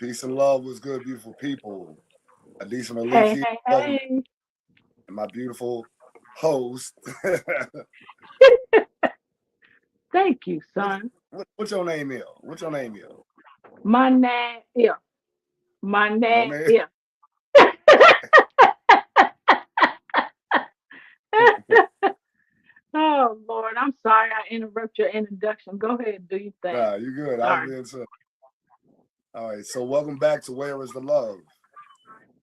Peace and love was good, beautiful people. Adisa Hey, Maliki hey, and hey. my beautiful host. Thank you, what's, son. what's your name, is? What's your name, is? My name is. My Your name name? is. Oh, Lord. I'm sorry I interrupt your introduction. Go ahead and do your thing. Nah, you good. I was Sorry. being so. All right, so welcome back to Where Is the Love?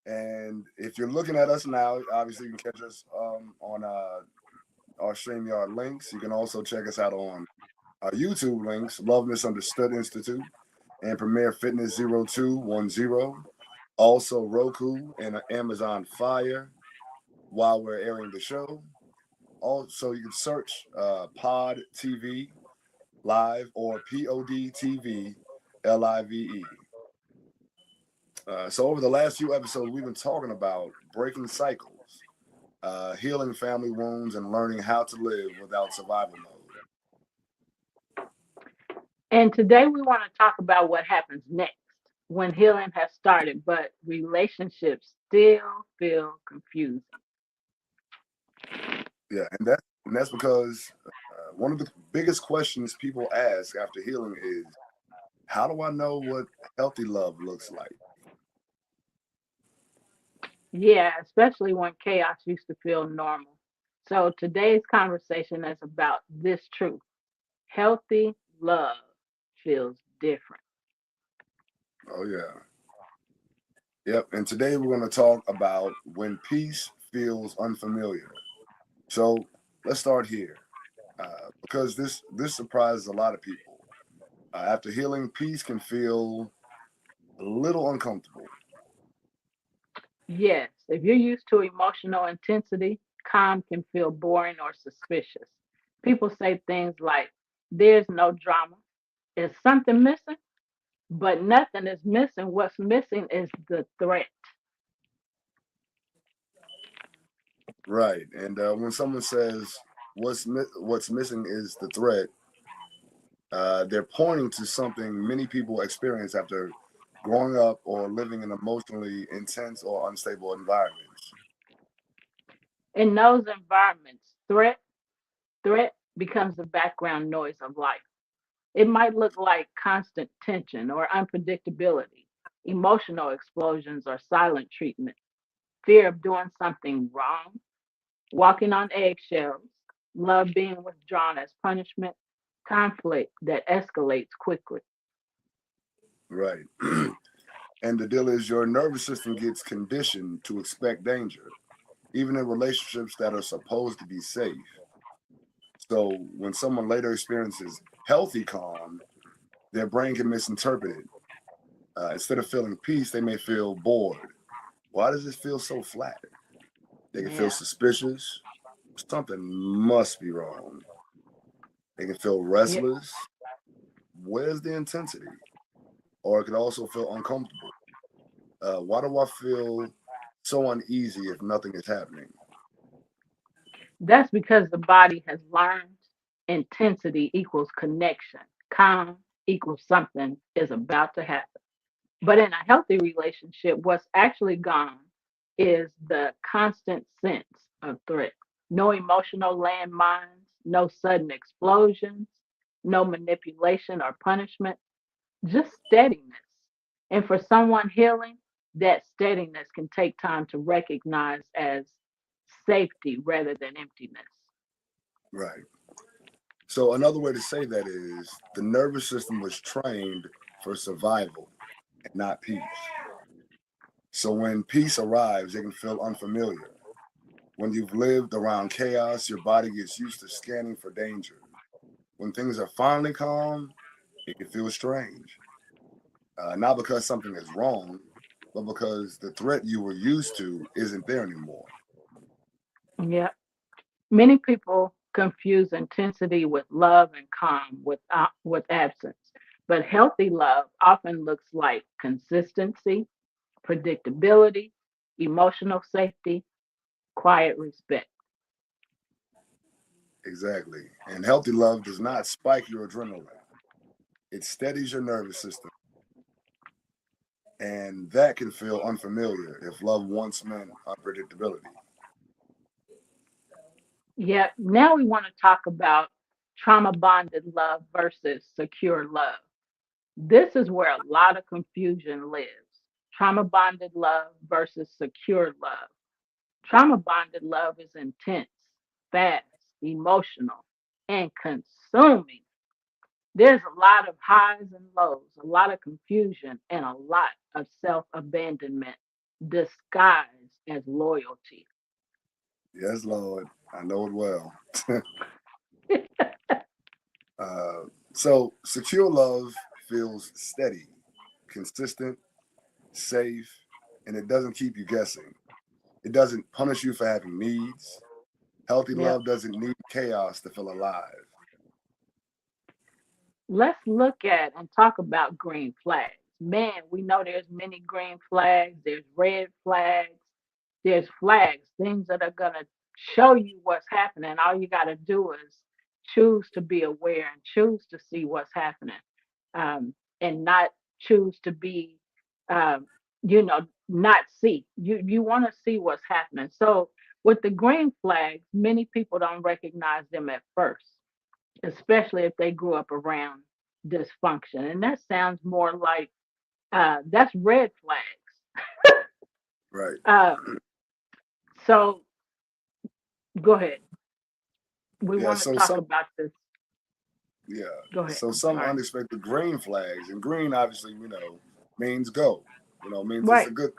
And if you're looking at us now, obviously you can catch us on our StreamYard links. You can also check us out on our YouTube links, Love Misunderstood Institute and Premier Fitness 0210. Also Roku and Amazon Fire while we're airing the show. Also, you can search Pod TV Live or POD TV LIVE. So over the last few episodes, we've been talking about breaking cycles, healing family wounds, and learning how to live without survival mode. And today we want to talk about what happens next when healing has started, but relationships still feel confusing. Yeah, and that's because one of the biggest questions people ask after healing is, how do I know what healthy love looks like? Yeah, especially when chaos used to feel normal. So today's conversation is about this truth. Healthy love feels different. Oh yeah, yep. And today we're going to talk about when peace feels unfamiliar. So let's start here, because this surprises a lot of people. After healing, peace can feel a little uncomfortable. Yes, if you're used to emotional intensity, calm can feel boring or suspicious. People say things like, there's no drama. Is something missing? But nothing is missing. What's missing is the threat. Right. And when someone says what's missing is the threat, they're pointing to something many people experience after growing up or living in emotionally intense or unstable environments. In those environments, threat becomes the background noise of life. It might look like constant tension or unpredictability, emotional explosions or silent treatment, fear of doing something wrong, walking on eggshells, love being withdrawn as punishment, conflict that escalates quickly. Right. And the deal is your nervous system gets conditioned to expect danger, even in relationships that are supposed to be safe. So when someone later experiences healthy calm, their brain can misinterpret it. Instead of feeling peace, they may feel bored. Why does this feel so flat? They can feel Yeah. suspicious. Something must be wrong. They can feel Yeah. restless. Where's the intensity? Or it can also feel uncomfortable. Why do I feel so uneasy if nothing is happening? That's because the body has learned intensity equals connection, calm equals something is about to happen. But in a healthy relationship, what's actually gone is the constant sense of threat. No emotional landmines, no sudden explosions, no manipulation or punishment, just steadiness. And for someone healing, that steadiness can take time to recognize as safety rather than emptiness. Right. So another way to say that is the nervous system was trained for survival and not peace. So when peace arrives, it can feel unfamiliar. When you've lived around chaos, your body gets used to scanning for danger. When things are finally calm, it can feel strange. Not because something is wrong, but because the threat you were used to isn't there anymore. Yeah. Many people confuse intensity with love and calm with absence. But healthy love often looks like consistency, predictability, emotional safety, quiet respect. Exactly. And healthy love does not spike your adrenaline. It steadies your nervous system. And that can feel unfamiliar if love once meant unpredictability. Yep. Now we want to talk about trauma bonded love versus secure love. This is where a lot of confusion lives. Trauma bonded love versus secure love. Trauma bonded love is intense, fast, emotional, and consuming. There's a lot of highs and lows, a lot of confusion, and a lot of self abandonment disguised as loyalty. Yes, Lord, I know it well. Uh, so, secure love feels steady, consistent, safe, and it doesn't keep you guessing. It doesn't punish you for having needs. Healthy Yep. love doesn't need chaos to feel alive. Let's look at and talk about green flags. Man, we know there's many green flags, there's red flags, there's flags, things that are going to show you what's happening. All you got to do is choose to be aware and choose to see what's happening, and not choose to be, um, not see. You want to see what's happening. So with the green flags, many people don't recognize them at first, especially if they grew up around dysfunction. And that sounds more like that's red flags. Right. Uh, so go ahead. We Yeah. want to So talk some. about this. Yeah. Go ahead. So I'm some sorry. unexpected green flags, and green obviously means go. Means it's a Right. good.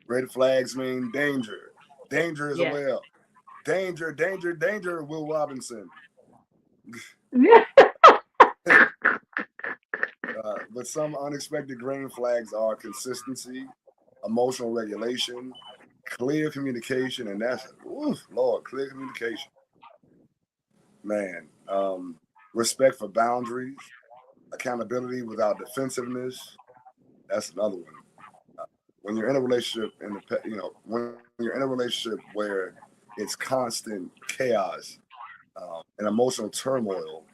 Red flags mean danger. Danger is a Yeah. way up. Danger, danger, danger. Will Robinson. But some unexpected green flags are consistency, emotional regulation, clear communication, and that's oof, Lord, clear communication, man. Respect for boundaries, accountability without defensiveness. That's another one. Uh, when you're in a relationship, when you're in a relationship where it's constant chaos and emotional turmoil,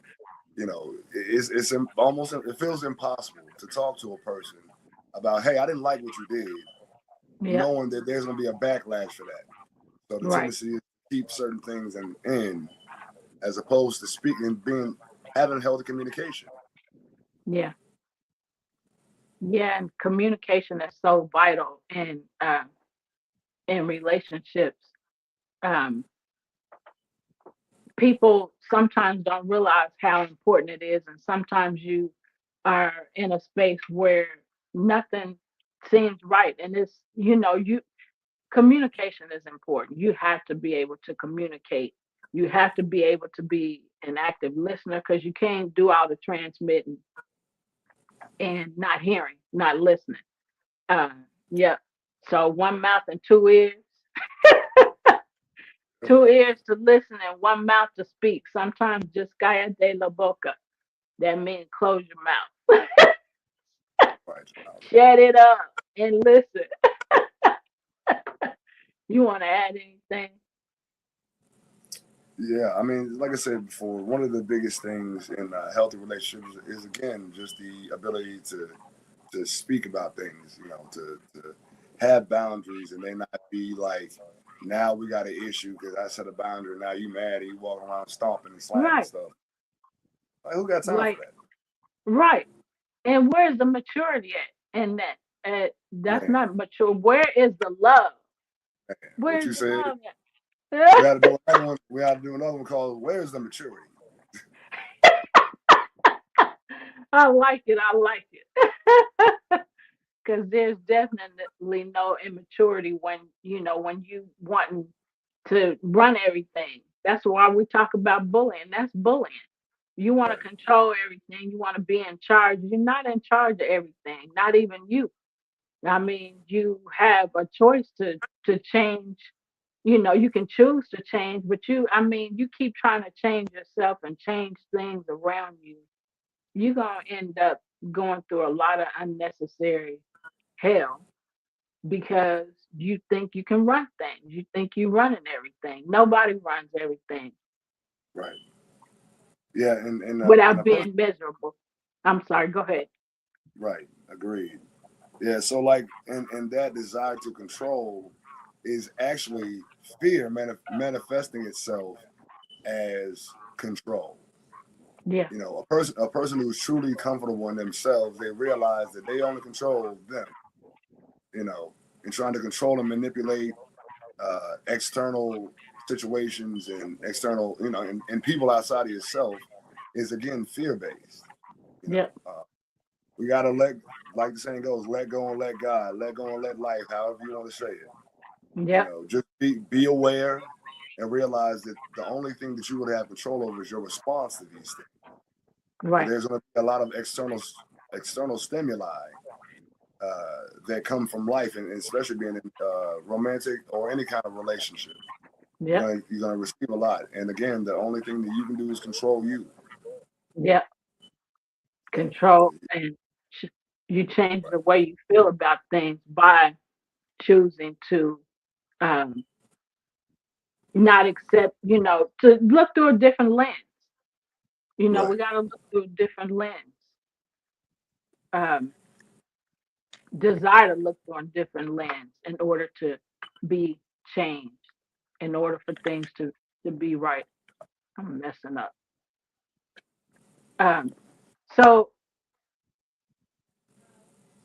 it's almost it feels impossible to talk to a person about, hey, I didn't like what you did, Yeah. knowing that there's going to be a backlash for that. So the Right. tendency is to keep certain things in, as opposed to speaking, being having healthy communication. Yeah. Yeah. And communication is so vital in relationships. Um, People sometimes don't realize how important it is, and sometimes you are in a space where nothing seems right, and it's you communication is important. You have to be able to communicate. You have to be able to be an active listener, because you can't do all the transmitting and not hearing, not listening. uh yeah. So one mouth and two ears, two ears to listen and one mouth to speak. Sometimes just calla de la boca. That means close your mouth. Right. Shut it up and listen. You want to add anything? Yeah, I mean, like I said before, one of the biggest things in healthy relationships is again just the ability to speak about things, to have boundaries and they not be like, now we got an issue because I set a boundary. Now you mad and you walking around stomping and slamming Right. stuff. Like, who got time for Like, that? right. And where's the maturity at in that? That's Man, not mature. Where is the love? what Where's you the said, love we at? got to do another one. We got to do another one called "Where's the Maturity?" I like it. I like it. Because there's definitely no immaturity when you wanting to run everything. That's why we talk about bullying. That's bullying. You want to Right, control everything. You want to be in charge. You're not in charge of everything. Not even you. I mean, you have a choice to change. You can choose to change, but you keep trying to change yourself and change things around you. You're gonna end up going through a lot of unnecessary hell, because you think you can run things. You think you're running everything. Nobody runs everything right, yeah, and a without person, being miserable. I'm sorry. Go ahead. right, agreed. Yeah, so like, and that desire to control is actually fear manifesting itself as control. Yeah. You know, a person who's truly comfortable in themselves, they realize that they only control them. You know, and trying to control and manipulate external situations and external, and people outside of yourself is again fear based. You know, Yep. we gotta like the saying goes, let go and let God, let go and let life, however you want to say it. You Yep. know, just be aware and realize that the only thing that you would have control over is your response to these things. But Right. there's going to be a lot of external stimuli that come from life, and especially being in romantic or any kind of relationship. You're Yep. gonna you're gonna receive a lot, and again, the only thing that you can do is control you. Yep. So, Control, and ch- you change right, the way you feel about things by choosing to um, not accept, to look through a different lens. right, We got to look through a different lens. Um, Desire to look through a different lens in order to be changed, in order for things to be right. I'm messing up. Um, so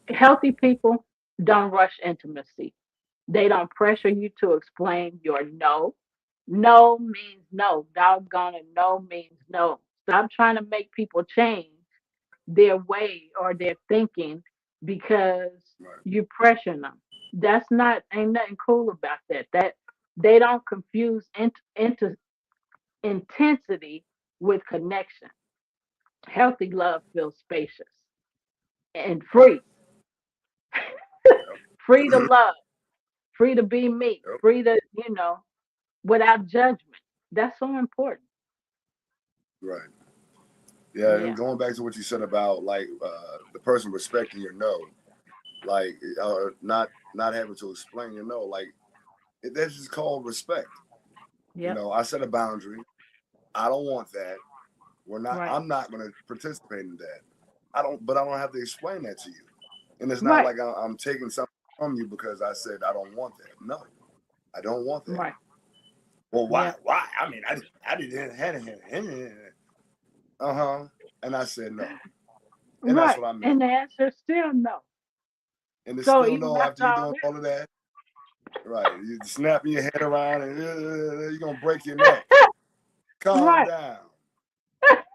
healthy people don't rush intimacy. They don't pressure you to explain your no. No means no. Doggone it, no means no. Stop trying to make people change their way or their thinking because right, you pressure them. That's not ain't nothing cool about that. That they don't confuse into intensity with connection. Healthy love feels spacious and right. free. Yep, Free to love, free to be me, yep, free to, without judgment. That's so important. right. Yeah, and Yeah. going back to what you said about like the person respecting your no, like not having to explain your no, like that's just called respect. You Yep. know, I set a boundary. I don't want that. We're not. Right. I'm not going to participate in that. But I don't have to explain that to you. And it's not Right. like I'm taking something from you because I said I don't want that. No, I don't want that. Right. Well, why? Yep. Why? I mean, I didn't have it. Uh-huh. And I said no, and that's Right. what I meant. And the answer is still no. And it's So still even no after after you all doing that. all of that, right? You snapping your head around and you're gonna break your neck. Calm Right. down.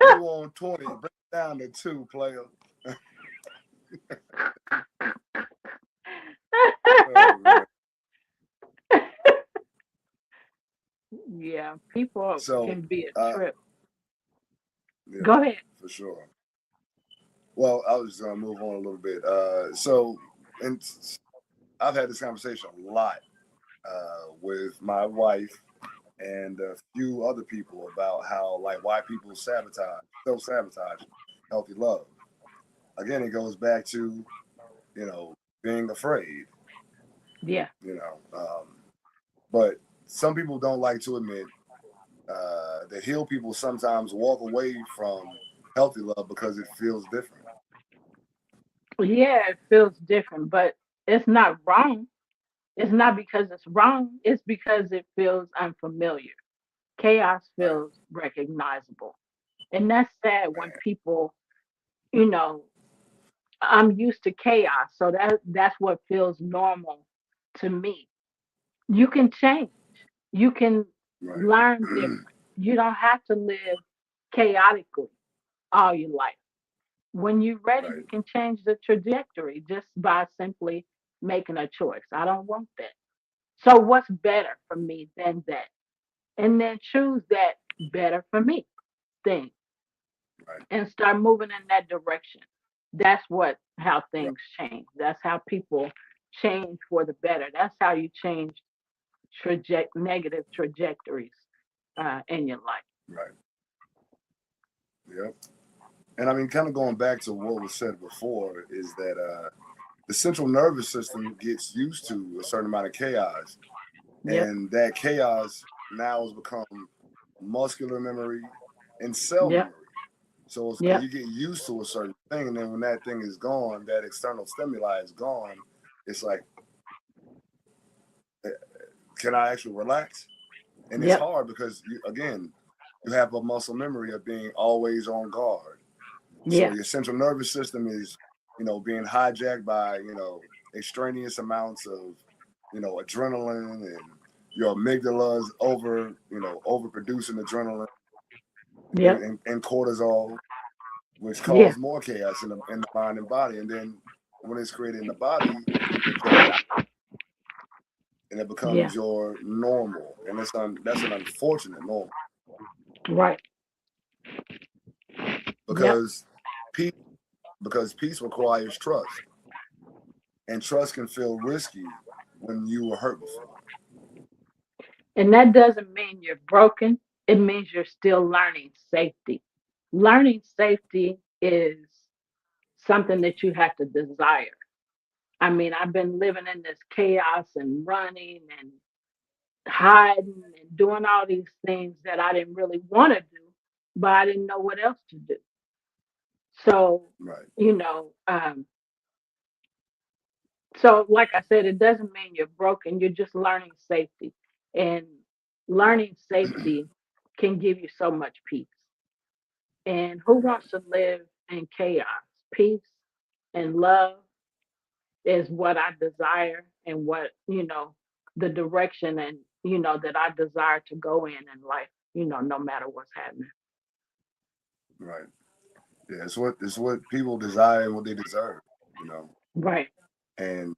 You on 20? Bring it down to 2, player. Oh man. Yeah, people So, can be a uh, trip. yeah, Go ahead. for sure. Well, I was just gonna move on a little bit. And I've had this conversation a lot with my wife and a few other people about how, like, why people self sabotage healthy love. Again, it goes back to being afraid. Yeah. You know, but some people don't like to admit that healed people sometimes walk away from healthy love because it feels different. Yeah, it feels different, but it's not wrong. It's not because it's wrong. It's because it feels unfamiliar. Chaos Right, feels recognizable. And that's sad when man. people, you know, I'm used to chaos. So that's what feels normal to me. You can change. You can Right, learn different. You don't have to live chaotically all your life. When you're ready, right, you can change the trajectory just by simply making a choice. I don't want that. So what's better for me than that? And then choose that better for me thing right, and start moving in that direction. That's how right, things change. That's how people change for the better. That's how you change negative trajectories in your life. right. Yep. And I mean, kind of going back to what was said before, is that the central nervous system gets used to a certain amount of chaos, Yep. and that chaos now has become muscular memory and cell Yep. memory. So it's like Yep. you get used to a certain thing, and then when that thing is gone, that external stimuli is gone. It's like, eh, can I actually relax? And it's Yep. hard because again, you have a muscle memory of being always on guard. So Yeah. your central nervous system is, being hijacked by, extraneous amounts of, adrenaline, and your amygdala is overproducing adrenaline Yep. and cortisol, which Yeah. cause more chaos in the mind and body. And then when it's created in the body, you project it out, and it Yeah. becomes your normal. And that's an unfortunate normal Right. Yep. because peace because peace requires trust, and trust can feel risky when you were hurt before. And that doesn't mean you're broken. It means you're still learning safety. Learning safety is something that you have to desire. I mean, I've been living in this chaos and running and hiding and doing all these things that I didn't really want to do, but I didn't know what else to do. So, Right, you know, um, so like I said, it doesn't mean you're broken. You're just learning safety. And learning safety can give you so much peace. And who right, wants to live in chaos? Peace and love is what I desire and what, the direction and, that I desire to go in life, no matter what's happening. right. Yeah, it's what people desire and what they deserve, you know. Right. And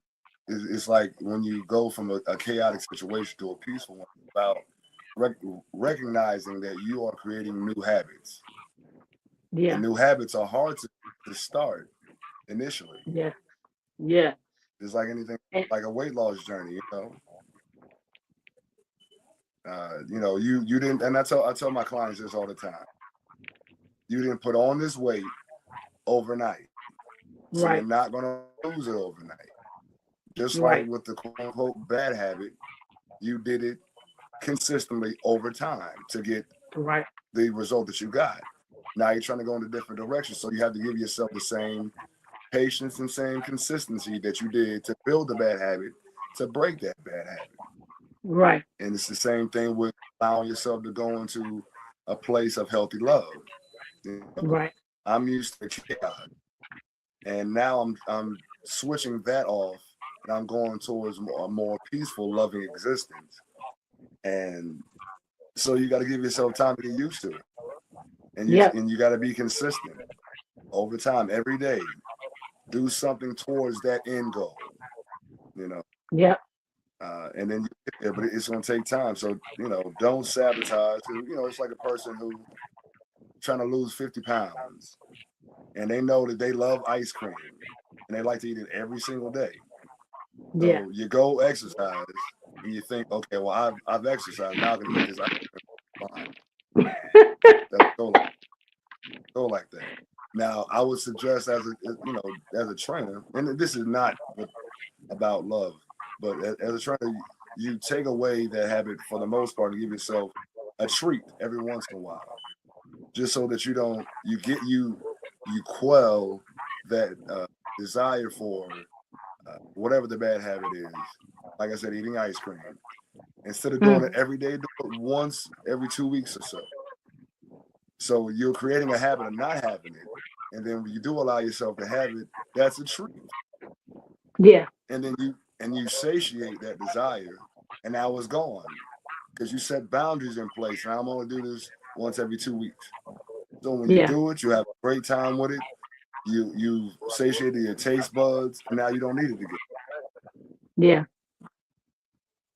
it's like when you go from a chaotic situation to a peaceful one, it's about recognizing that you are creating new habits, and Yeah. new habits are hard to start initially. Yeah. Yeah. It's like anything, And, like a weight loss journey, you didn't, and I tell my clients this all the time. You didn't put on this weight overnight, so you're right. not gonna lose it overnight. Just like Right. with the quote unquote bad habit, you did it consistently over time to get Right. the result that you got. Now you're trying to go in a different direction, so you have to give yourself the same patience and same consistency that you did to build the bad habit to break that bad habit. Right. And it's the same thing with allowing yourself to go into a place of healthy love. You know, Right. I'm used to chaos, and now I'm switching that off, and I'm going towards a more peaceful, loving existence. And so you got to give yourself time to get used to it, and you Yep. and you got to be consistent over time, every day. Do something towards that end goal, you know, Yep. and then you get there. But it's going to take time. So don't sabotage. It's like a person who trying to lose 50 pounds, and they know that they love ice cream, and they like to eat it every single day. Yeah. So you go exercise, and you think, okay, well, I've exercised. Now I can eat this ice cream. Fine. Doesn't go like that. Now, I would suggest as a trainer, and this is not about love, but as a trainer, you take away that habit for the most part and give yourself a treat every once in a while, just so that you quell that desire for whatever the bad habit is. Like I said, eating ice cream. Instead of doing it Mm. every day, do it once every 2 weeks or so. So you're creating a habit of not having it. And then when you do allow yourself to have it, that's a treat. Yeah. And then you satiate that desire, and now it's gone. Because you set boundaries in place. And I'm gonna do this once every 2 weeks. So when you Yeah. do it, you have a great time with it. You satiated your taste buds, and now you don't need it again. Yeah.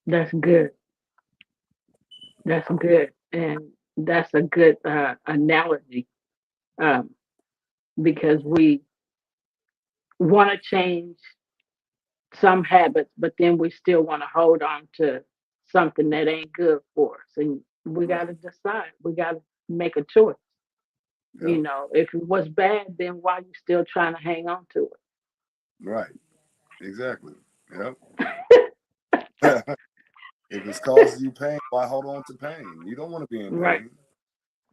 That's good. That's good. And that's a good analogy, um, because we want to change some habits, but then we still want to hold on to something that ain't good for us. And we got Right. to decide. We got to make a choice. Yep. If it was bad, then why you still trying to hang on to Right. Exactly. Yep. it? If it's causing you pain, why hold on to pain? You don't want to be in Right. pain.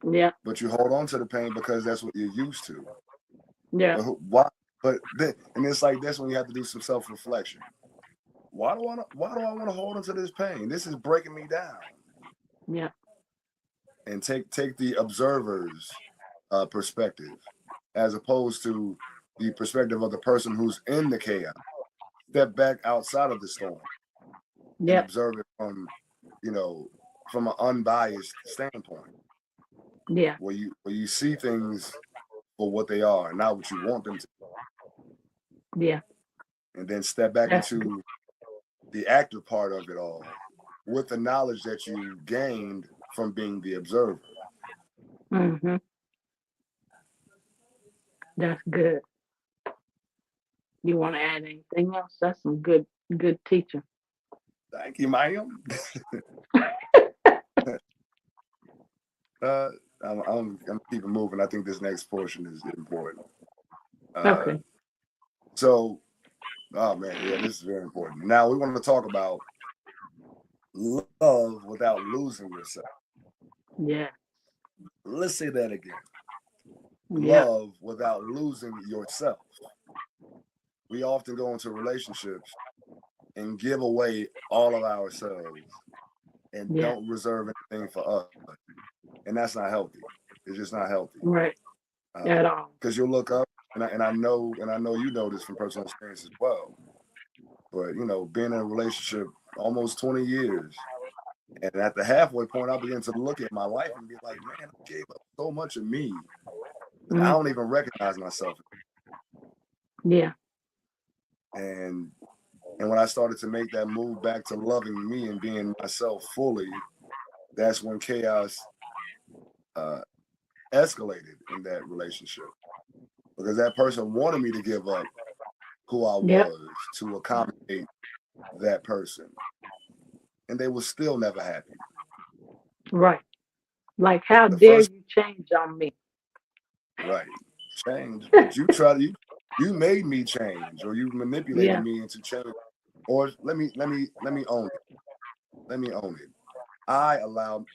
Yeah. but you hold on to the pain because that's what you're used to. Yeah. But why? But then, and it's like that's when you have to do some self reflection. Why do I want to hold on to this pain? This is breaking me down. Yeah. And take the observer's perspective, as opposed to the perspective of the person who's in the chaos. Step back outside of the storm and Yeah. observe it from, you know, from an unbiased standpoint, Yeah. where you see things for what they are, not what you want them to, Yeah. and then step back That's good. into the active part of it all with the knowledge that you gained from being the observer. Hmm. That's good. You want to add anything else? That's some good teaching. Thank you, ma'am. uh, I'm keeping moving. I think this next portion is important. Uh, Okay. so, oh man, yeah, this is very important. Now we want to talk about love without losing yourself. Yeah. Let's say that again. Yeah. Love without losing yourself. We often go into relationships and give away all of ourselves and Yeah. don't reserve anything for us, and that's not healthy. It's just not healthy. Right. At all. Because you'll look up, and I know you know this from personal experience as well. But being in a relationship almost 20 years, and at the halfway point, I begin to look at my life and be like, man, I gave up so much of me that I Mm. don't even recognize myself. Yeah. And and when I started to make that move back to loving me and being myself fully, that's when chaos uh, escalated in that relationship, because that person wanted me to give up who I Yep. was to accommodate that person, and they were still never happy. Right. Like, how The dare first you change on me? right change, but you made me change, or you manipulated Yeah. me into change, or let me own it. Let me own it. I allowed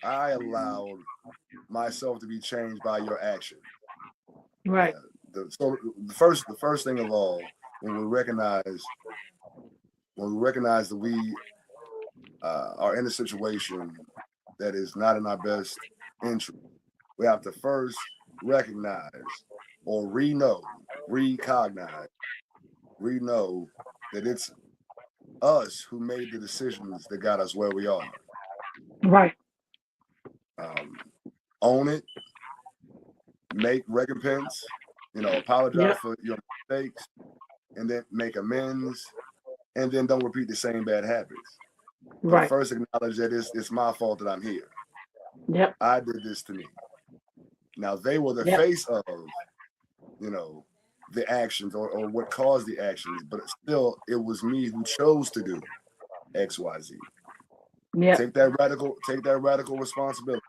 myself to be changed by your action. Right. Yeah. So the first thing of all, when we recognize that we are in a situation that is not in our best interest, we have to first recognize or recognize, know that it's us who made the decisions that got us where we are. Right. Um, Own it, make recompense, apologize Yep. for your mistakes, and then make amends, and then don't repeat the same bad habits. But Right. first acknowledge that it's my fault that I'm here. Yep. I did this to me. Now they were the Yep. face of, you know, the actions, or what caused the actions, but still it was me who chose to do XYZ. Yep. Take that radical responsibility,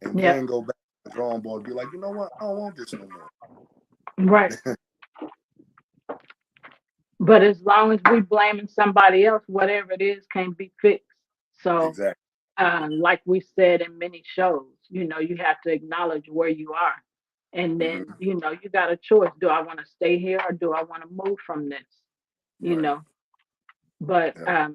and Yep. then go back to the drawing board and be like, you know what? I don't want this no more. Right. But as long as we blaming somebody else, whatever it is can't be fixed. So, Exactly. like we said in many shows, you have to acknowledge where you are. And then, Hmm. you got a choice. Do I want to stay here or do I want to move from this? You Right. know, but Yeah.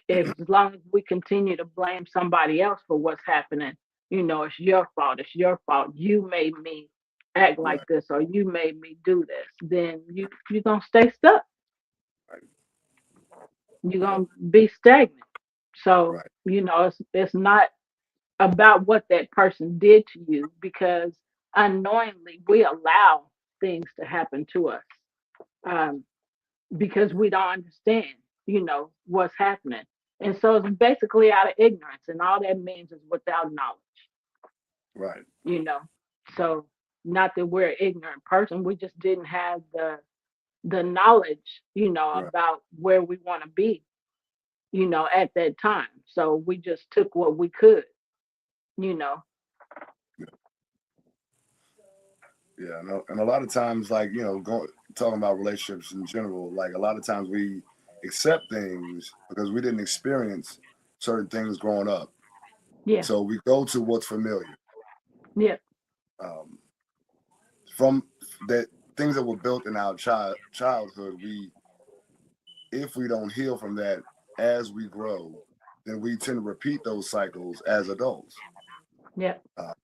if as long as we continue to blame somebody else for what's happening, it's your fault. It's your fault. You made me act like Right. this, or you made me do this. Then you're gonna stay stuck. Right. You're Yep. gonna be stagnant. So Right. it's not about what that person did to you, because unknowingly we allow things to happen to us, um, because we don't understand, what's happening. And so it's basically out of ignorance, and all that means is without knowledge, Right. you know. So not that we're an ignorant person, we just didn't have the knowledge, Right. about where we want to be, at that time. So we just took what we could, you know. Yeah, and a lot of times, like talking about relationships in general, like a lot of times we accept things because we didn't experience certain things growing up. Yeah. So we go to what's familiar. Yeah. Um, from that things that were built in our childhood, we if we don't heal from that as we grow, then we tend to repeat those cycles as adults. Yeah. Uh,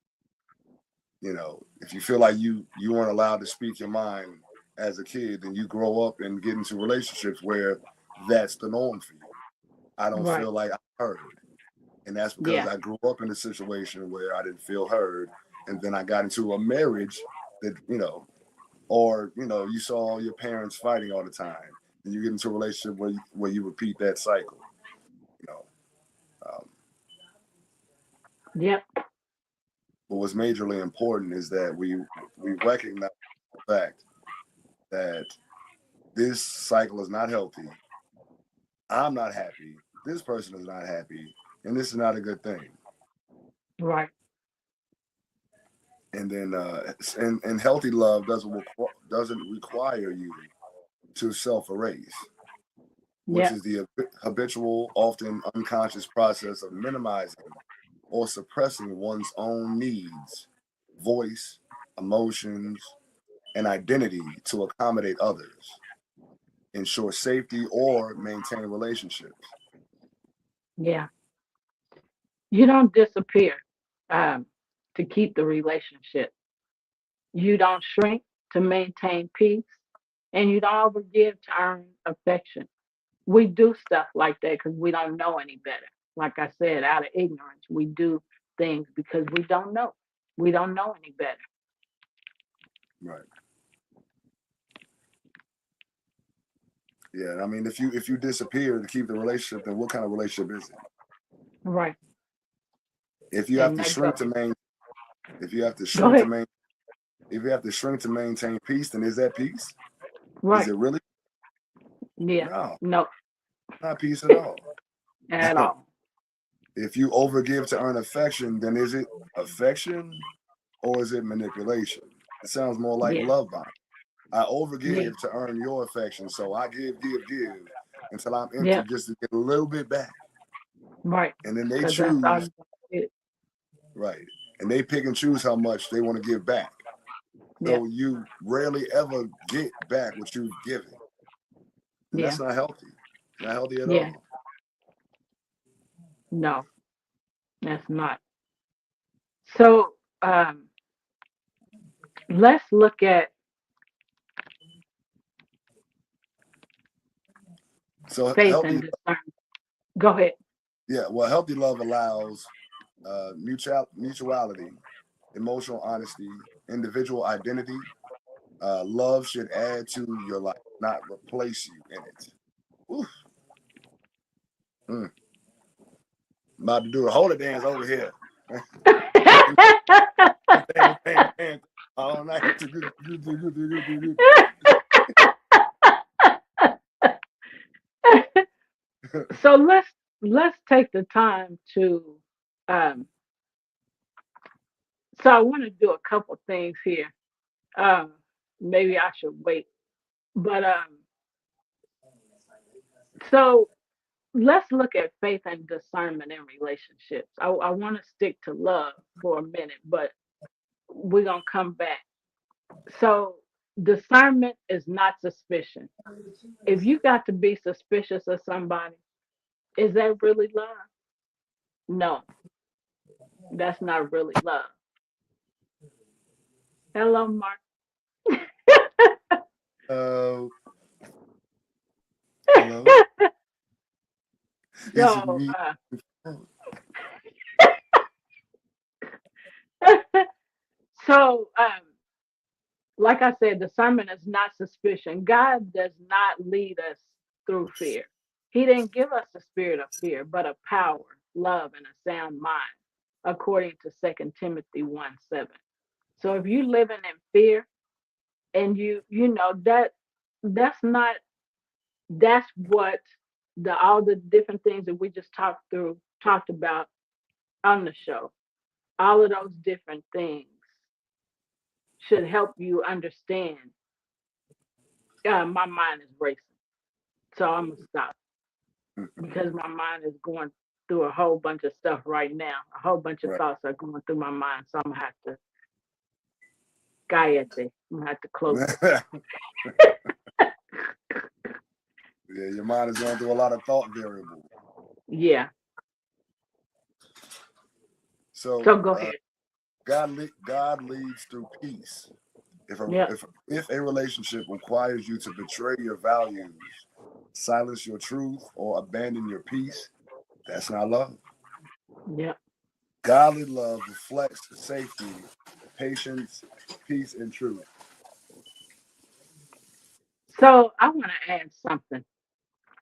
if you feel like you weren't allowed to speak your mind as a kid, then you grow up and get into relationships where that's the norm for you. I don't Right. feel like I'm heard, and that's because Yeah. I grew up in a situation where I didn't feel heard, and then I got into a marriage that or you saw your parents fighting all the time, and you get into a relationship where you repeat that cycle. You know, um, Yep. but what's majorly important is that we recognize the fact that this cycle is not healthy. I'm not happy. This person is not happy, and this is not a good thing. Right. And then, and healthy love doesn't require you to self erase, which Yep. is the habitual, often unconscious process of minimizing or suppressing one's own needs, voice, emotions, and identity to accommodate others, ensure safety, or maintain relationships. Yeah. You don't disappear um, to keep the relationship. You don't shrink to maintain peace, and you don't overgive to earn affection. We do stuff like that because we don't know any better. Like I said, out of ignorance, we do things because we don't know. We don't know any better. Right. Yeah. I mean, if you disappear to keep the relationship, then what kind of relationship is it? Right. If you have And to that shrink goes. to main, if you have to Go shrink to ahead. main, if you have to shrink to maintain peace, then is that peace? Is Right. it really? Yeah. No, No, not peace at all. at all. If you overgive to earn affection, then is it affection or is it manipulation? It sounds more like Yeah. love bombing. I Yeah. overgive to earn your affection, so I give until I'm empty Yeah. just to get a little bit back. Right. And then they Because that's all choose, you get. right, and they pick and choose how much they want to give back. Yeah. So you rarely ever get back what you've given. And Yeah. that's not healthy. Not healthy at Yeah. all. No, that's not. So let's look at So faith healthy, and discernment. Go ahead. yeah, well, healthy love allows mutuality, emotional honesty, individual identity. Love should add to your life, not replace you in it. Oof. Mm. About to do a holy dance over here. All night. So let's take the time to um so I want to do a couple things here. Um Maybe I should wait. But so let's look at faith and discernment in relationships. I want to stick to love for a minute, but we're gonna come back. So discernment is not suspicion. If you got to be suspicious of somebody, is that really love? No, that's not really love. Hello, Mark. uh, hello. Is it So, me? Oh, so like I said, discernment is not suspicion. God does not lead us through fear. He didn't give us the spirit of fear, but of power, love, and a sound mind, according to Second Timothy 1:7. So if you living in fear and you know that's not that's what the all the different things that we just talked about on the show. All of those different things should help you understand. My mind is racing, so I'm gonna stop because my mind is going through a whole bunch of stuff right now. A whole bunch of Right. thoughts are going through my mind, so I'm gonna have to cállate. I'm gonna have to close the book. Yeah, your mind is going through a lot of thought variables. Yeah. So So go ahead. God leads through peace. Yep. If a relationship requires you to betray your values, silence your truth, or abandon your peace, that's not love. Yep. Godly love reflects safety, patience, peace, and truth. So I want to add something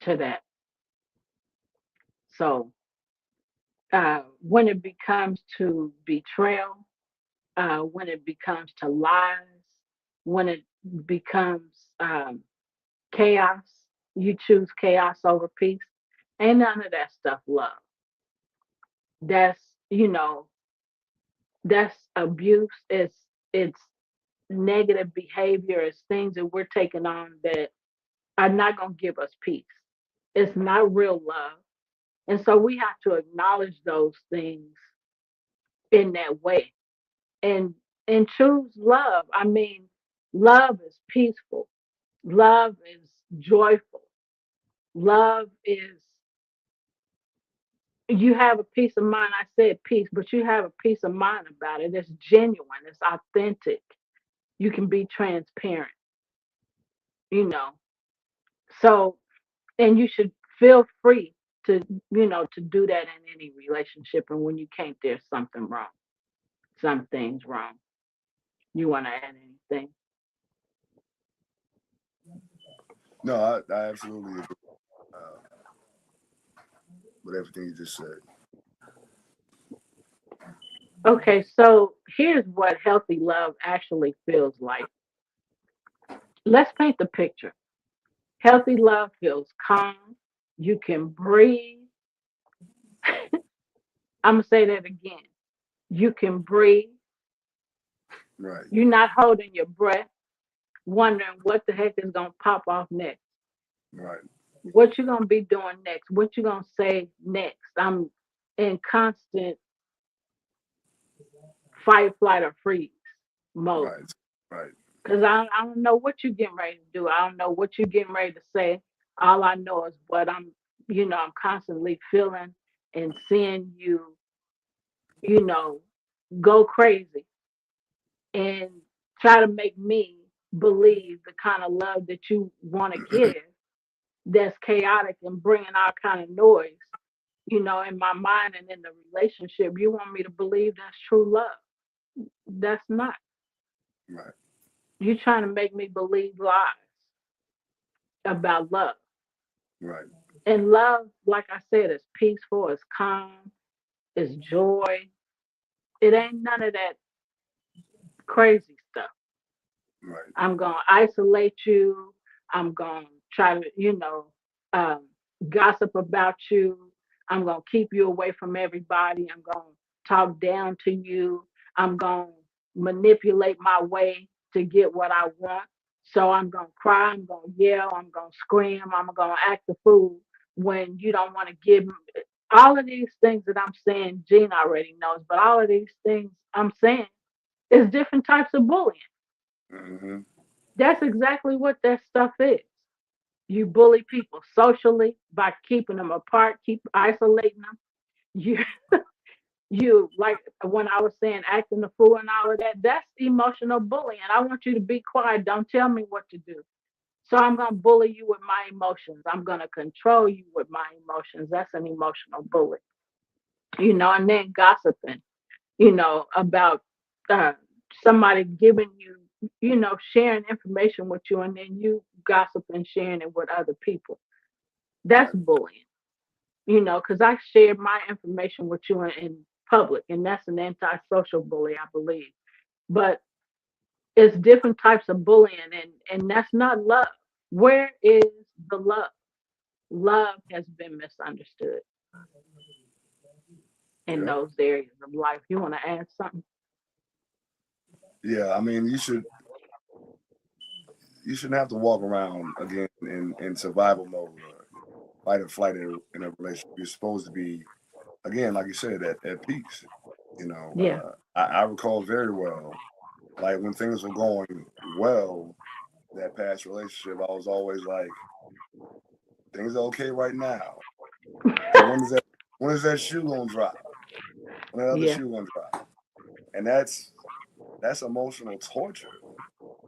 to that. So when it becomes to betrayal, when it becomes to lies, when it becomes chaos, you choose chaos over peace. Ain't none of that stuff love. That's you know that's abuse. It's negative behavior. It's things that we're taking on that are not gonna give us peace. It's not real love. And so we have to acknowledge those things in that way and choose love. I mean, love is peaceful. Love is joyful. Love is you have a peace of mind. I said peace, but you have a peace of mind about it. It's genuine, it's authentic. You can be transparent, you know. So and you should feel free to to do that in any relationship, and when you can't, there's something wrong. Something's wrong. You want to add anything? No, I absolutely agree uh, with everything you just said. Okay, so here's what healthy love actually feels like. Let's paint the picture. Healthy love feels calm. You can breathe. I'm going to say that again. You can breathe. Right, You're not holding your breath, wondering what the heck is going to pop off next. right, What you going to be doing next? What you going to say next? I'm in constant fight, flight, or freeze mode. right, right, Because I don't know what you're getting ready to do. I don't know what you're getting ready to say. All I know is what I'm constantly feeling and seeing you, you know, go crazy and try to make me believe the kind of love that you want to give that's chaotic and bringing all kind of noise, in my mind and in the relationship. You want me to believe that's true love. That's not. right, You're trying to make me believe lies about love. right, And love, like I said, is peaceful, it's calm, it's joy. It ain't none of that crazy stuff. right, I'm going to isolate you. I'm going to try to, um, gossip about you. I'm going to keep you away from everybody. I'm going to talk down to you. I'm going to manipulate my way to get what I want. So I'm going to cry. I'm going to yell. I'm going to scream. I'm going to act a fool when you don't want to give me. All of these things that I'm saying, Gene already knows, but all of these things I'm saying is different types of bullying. hmm That's exactly what that stuff is. You bully people socially by keeping them apart, keep isolating them. You, you like when I was saying acting the fool and all of that. That's emotional bullying. I want you to be quiet. Don't tell me what to do. So I'm gonna bully you with my emotions. I'm gonna control you with my emotions. That's an emotional bully. And then gossiping. About uh, somebody giving you, sharing information with you, and then you gossip and sharing it with other people. That's right, bullying, because I shared my information with you in public, and that's an antisocial bully, I believe. But it's different types of bullying, and that's not love. Where is the love? Love has been misunderstood in yeah, those areas of life. You want to add something? yeah. I mean, you shouldn't have to walk around again in survival mode or fight or flight in a relationship. You're supposed to be again, like you said, at peace. Yeah. I recall very well, like when things were going well, that past relationship, I was always like, things are okay right now. So when is that shoe gonna drop? When that other Yeah. shoe gonna drop? And that's emotional torture.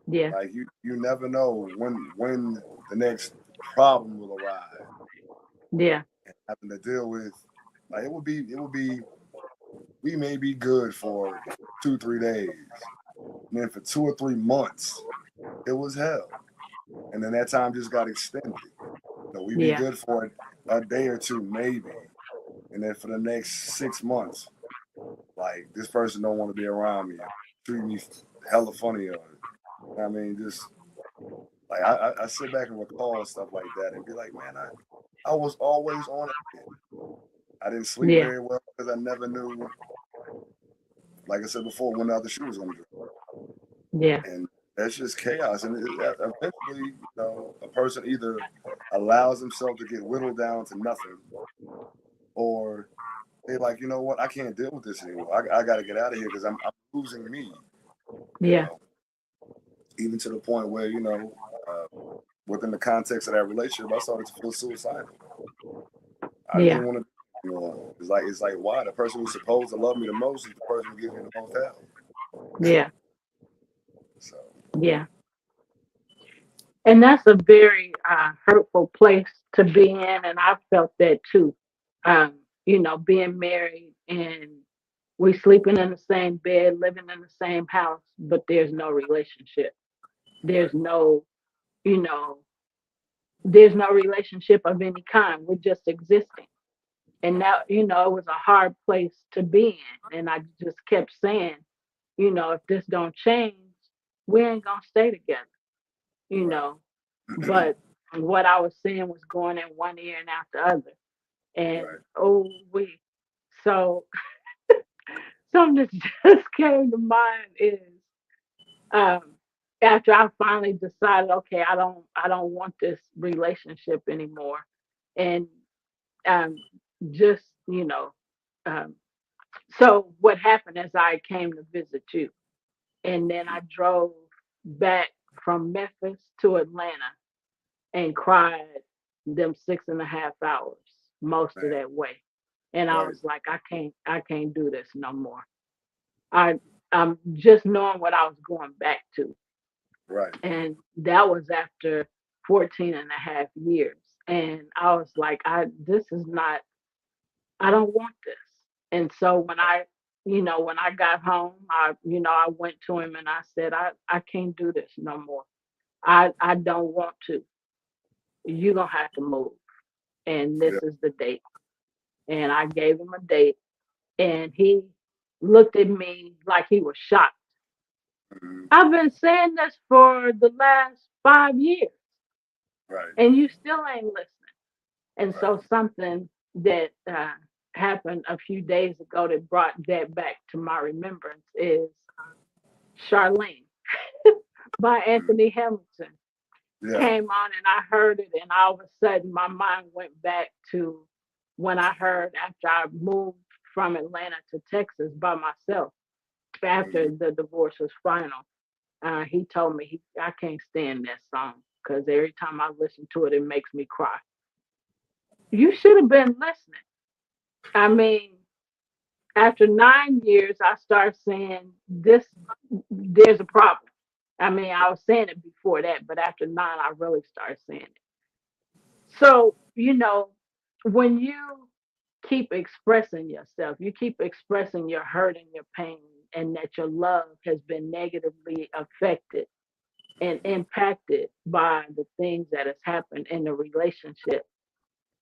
Yeah. Like you never know when the next problem will arrive. Yeah. Having to deal with, like, it would be we may be good for 2 3 days, and then for 2 or 3 months it was hell, and then that time just got extended. We'd be Yeah. good for a day or two maybe, and then for the next 6 months, like, this person don't want to be around me, treat me hella funny, or I mean, just like I sit back and recall stuff like that and be like, man, I was always on it. I didn't sleep Yeah. very well because I never knew, like I said before, when the other shoe was going to drop. Yeah. And that's just chaos. And eventually, a person either allows himself to get whittled down to nothing, or they're like, you know what, I can't deal with this anymore. I got to get out of here because I'm losing me, you Yeah. know, even to the point where, uh, within the context of that relationship, I started to feel suicidal. I didn't Yeah. even want to be anymore. It's like why the person who's supposed to love me the most is the person who gives me the most hell. Yeah. So Yeah. And that's a very hurtful place to be in. And I felt that too. Being married and we sleeping in the same bed, living in the same house, but there's no relationship. There's right, no, you know, there's no relationship of any kind. We're just existing. And that, it was a hard place to be in. And I just kept saying, if this don't change, we ain't gonna stay together, you right, know. But what I was saying was going in one ear and out the other. And right, oh we so something that just came to mind is um after I finally decided, okay, I don't want this relationship anymore. And um just, um so what happened is I came to visit you, and then I drove back from Memphis to Atlanta and cried them 6.5 hours most of man, that way. And I right, was like, I can't do this no more. I'm just knowing what I was going back to. right, And that was after 14 and a half years. And I was like, this is not, I don't want this. And so when I got home, I went to him and I said, I can't do this no more. I don't want to. You're gonna have to move. And this yeah, is the date. And I gave him a date, and he looked at me like he was shocked. mhm, I've been saying this for the last 5 years, right, and you still ain't listening. And right, so something that happened a few days ago that brought that back to my remembrance is Charlene by mhm, Anthony Hamilton yeah, came on, and I heard it, and all of a sudden my mind went back to when I heard after I moved from Atlanta to Texas by myself after mhm, the divorce was final. He told me I can't stand that song because every time I listen to it, it makes me cry. You should have been listening. I mean, after 9 years, I started saying this. There's a problem. I mean, I was saying it before that, but after nine, I really started saying it. So, when you keep expressing yourself, you keep expressing your hurt and your pain, and that your love has been negatively affected and impacted by the things that has happened in the relationship.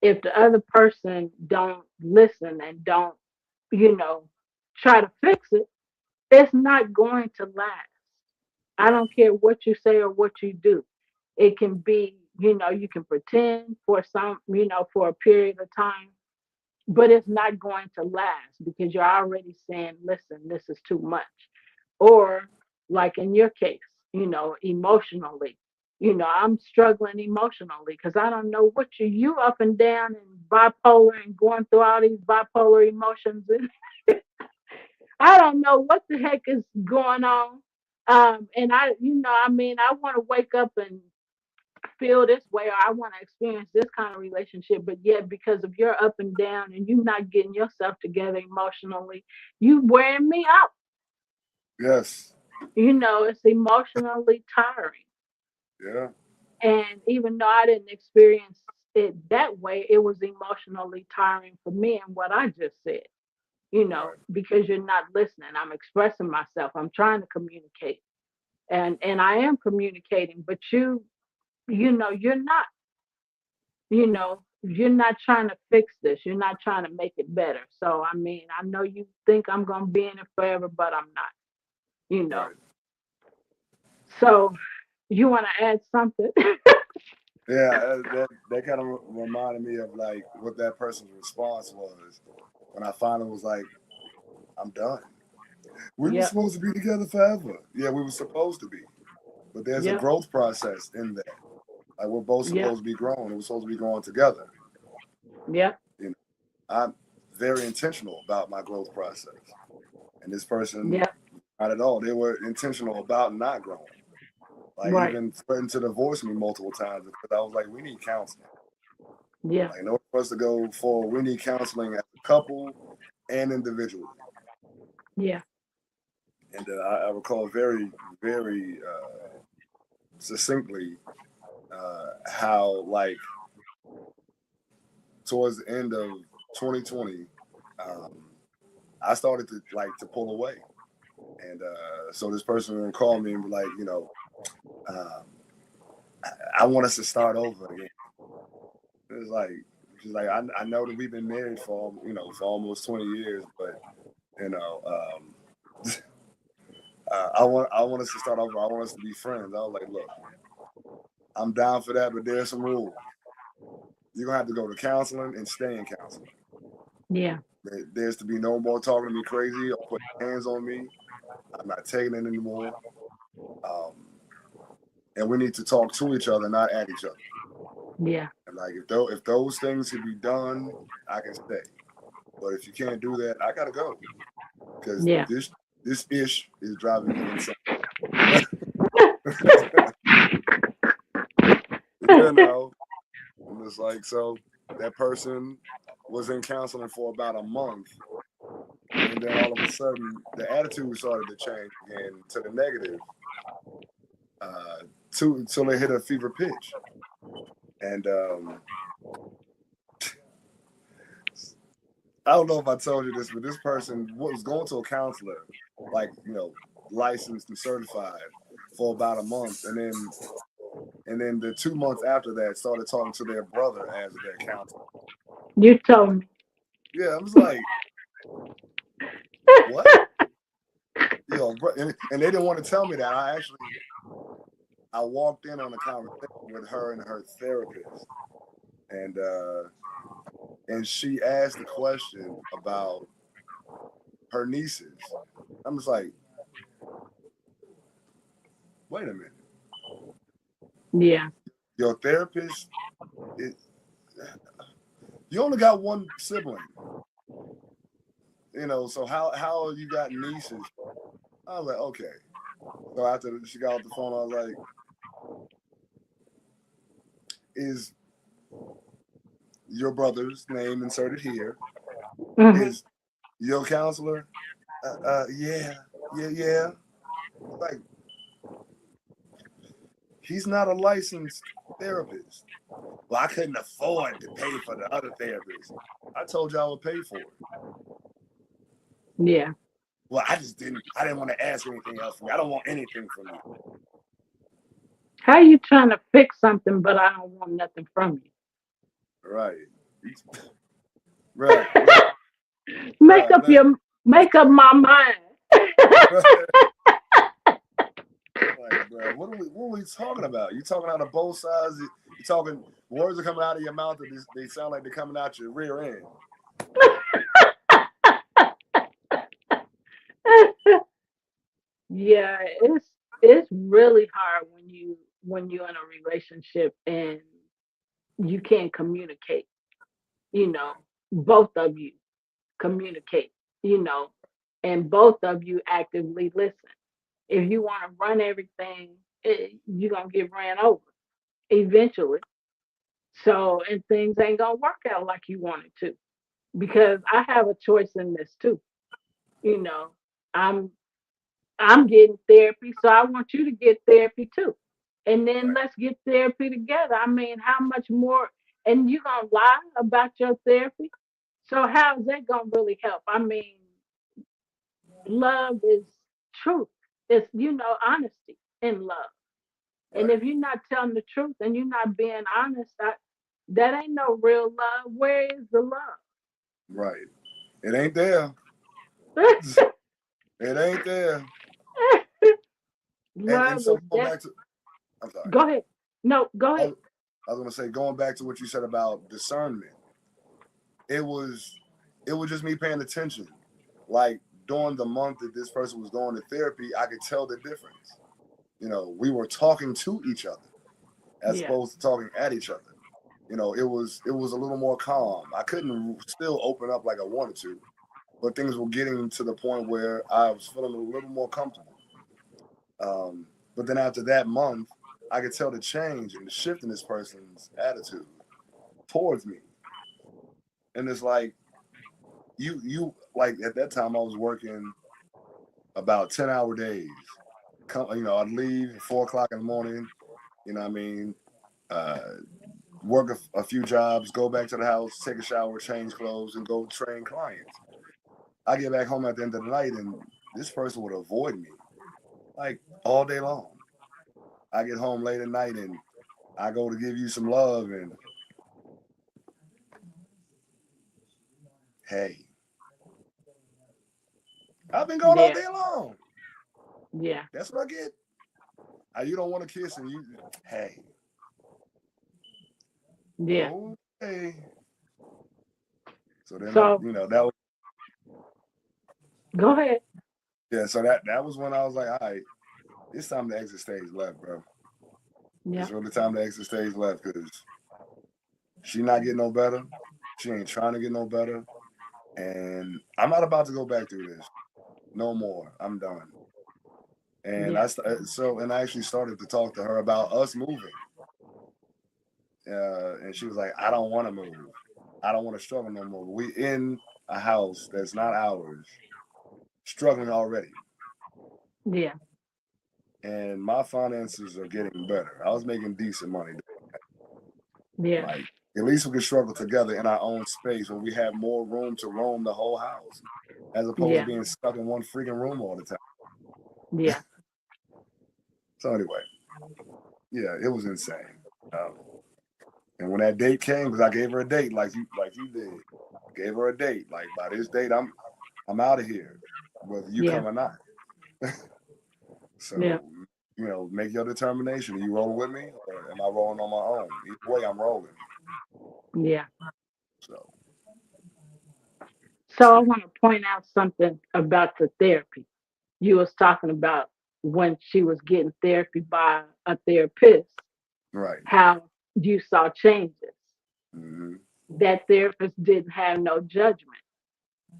If the other person don't listen and don't, you know, try to fix it, it's not going to last. I right, don't care what you say or what you do. It can be, you can pretend for for a period of time, but it's not going to last because you're already saying, listen, this is too much. Or, like in your case, emotionally. I'm struggling emotionally because I don't know what you up and down and bipolar and going through all these bipolar emotions, and I don't know what the heck is going on. And I want to wake up and feel this way, or I want to experience this kind of relationship, but yet because of your up and down and you not getting yourself together emotionally, you wearing me out. Yes. It's emotionally tiring. Yeah. And even though I didn't experience it that way, it was emotionally tiring for me and what I just said, Right. because you're not listening. I'm expressing myself. I'm trying to communicate. And I am communicating, but you're not trying to fix this. You're not trying to make it better. So I mean, I know you think I'm gonna be in it forever, but I'm not, you know. Right. So you wanna add something? Yeah. That kind of reminded me of like what that person's response was when I finally was like, I'm done. We were Yep, supposed to be together forever. Yeah, we were supposed to be. But there's a yep, growth process in that. Like we're both yep, supposed to be growing. We're supposed to be growing together. yep, You know, I'm very intentional about my growth process. And this person, yep, not at all. They were intentional about not growing. Like right. even threatened to divorce me multiple times because I was like, we need counseling. Yeah, Like in order for us to go forward, we need counseling as a couple and individually. yeah, And I recall very, very succinctly how like towards the end of 2020, um, I started to pull away, and so this person would call me and be like, um, I want us to start over again. It's like she's like, I know that we've been married for for almost 20 years, but you know, I want us to start over. I want us to be friends. I was like, look, I'm down for that, but there's some rules. You're gonna have to go to counseling and stay in counseling. yeah, There's to be no more talking to me crazy or putting hands on me. I'm not taking it anymore. Um, and we need to talk to each other, not at each other. yeah, And like if those things can be done, I can stay. But if you can't do that, I gotta go because yeah. this ish is driving me insane. you know, and it's like so that person was in counseling for about a month, and then all of a sudden the attitude started to change again to the negative, uh, to until they hit a fever pitch. And I don't know if I told you this, but this person was going to a counselor, like licensed and certified, for about a month, and then the 2 months after that, started talking to their brother as their counselor. You told me. Yeah, I was like, what? And they didn't want to tell me that. I walked in on a conversation with her and her therapist, and she asked a question about her nieces. I'm just like, wait a minute, Yeah, your therapist, it, you only got one sibling, so how you got nieces? I was like, okay. So after she got off the phone, I was like, is your brother's name inserted here? hmm, Is your counselor? Yeah, yeah, yeah. Like, he's not a licensed therapist. Well, I couldn't afford to pay for the other therapist. I told you I would pay for it. yeah. Well, I didn't want to ask anything else from you. I don't want anything from you. How you trying to fix something, but I don't want nothing from Right. you? Right. Look, make right. up your make up my mind. Like, bro, what are we talking about? You talking out of both sides? You talking words are coming out of your mouth that they sound like they're coming out your rear end. Yeah, it's really hard when when you're in a relationship and you can't communicate, you know, both of you communicate, you know, and both of you actively listen. If you want to run everything, you're going to get ran over eventually. So, and things ain't going to work out like you wanted to because I have a choice in this too. You know, I'm I'm getting therapy, so I want you to get therapy too. And then Right. let's get therapy together. I mean, how much more? And you gonna lie about your therapy? So how is that gonna really help? I mean, love is truth. It's honesty in love. And Right. if you're not telling the truth and you're not being honest, that ain't no real love. Where is the Right. It ain't there. love? It ain't there. And Love so is going that. back to, I'm sorry. Go ahead. No, go I ahead. was, I was gonna say, going back to what you said about discernment, it was it was just me paying attention. Like during the month that this person was going to therapy, I could tell the difference. We were talking to each other as Yeah, opposed to talking at each other. It was a little more calm. I couldn't still open up like I wanted to, but things were getting to the point where I was feeling a little more comfortable. But then after that month, I could tell the change and the shift in this person's attitude towards me. And it's like you like at that time I was working about 10-hour days. I'd leave at 4 o'clock in the morning. What I mean, uh, work a few jobs, go back to the house, take a shower, change clothes, and go train clients. I get back home at the end of the night, and this person would avoid me like all day long. I get home late at night, and I go to give you some love, and hey, I've been going all yeah, day long. yeah, That's what I get. You don't want to kiss, and hey, yeah. okay. So then So that was, go ahead. yeah. So that was when I was like, all right, it's time to exit stage left, bro. Yeah, It's really time to exit stage left because she not getting no better. She ain't trying to get no better, and I'm not about to go back through this no more. I'm done. And yeah, I actually started to talk to her about us moving. And she was like, I don't want to move. I don't want to struggle no more. We in a house that's not ours, struggling already. yeah, And my finances are getting better. I was making decent money. yeah, Like, at least we can struggle together in our own space where we have more room to roam the whole house as opposed to yeah, being stuck in one freaking room all the time. yeah, So, anyway, yeah, it was insane. Um, and when that date came, because I gave her a date like you did, gave her a date. Like, by this date, I'm out of here, whether you yeah, come or not. yeah, So, make your determination. Are you rolling with me or am I rolling on my own? Either way, I'm rolling. yeah. So, So I want to point out something about the therapy. You was talking about when she was getting therapy by a therapist, right. how you saw changes. Mm-hmm. That therapist didn't have no judgment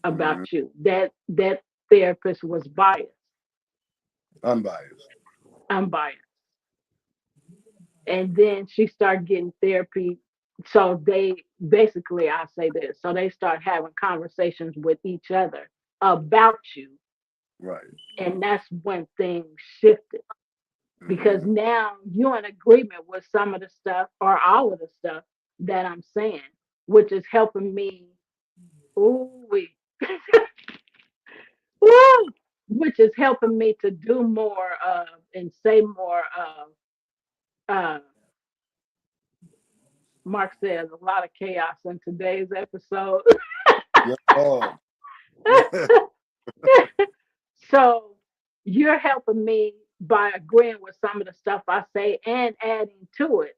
Mm-hmm. about you. That therapist was biased, Unbiased. unbiased. And then she started getting therapy. So they basically, I say this, so they start having conversations with each other about you. Right. And that's when things shifted because Mm-hmm. now you're in agreement with some of the stuff or all of the stuff that I'm saying, which is helping me. Ooh, woo, which is helping me to do more of and say more of. Uh, Mark says a lot of chaos in today's episode. Yes, Lord. So you're helping me by agreeing with some of the stuff I say and adding to it.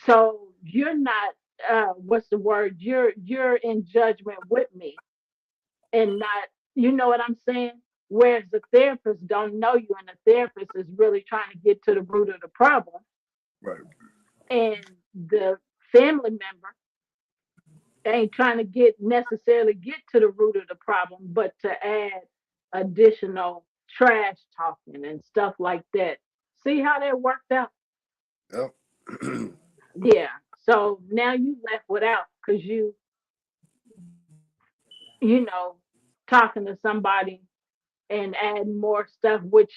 So you're not what's the word? You're in judgment with me and not you know what I'm saying? Whereas the therapist don't know you and the therapist is really trying to get to the root of the problem. Right. And the family member ain't trying to get necessarily get to the root of the problem, but to add additional trash talking and stuff like that. See how that worked out? Yep. Yeah. So now you left without because you know, talking to somebody and add more stuff, which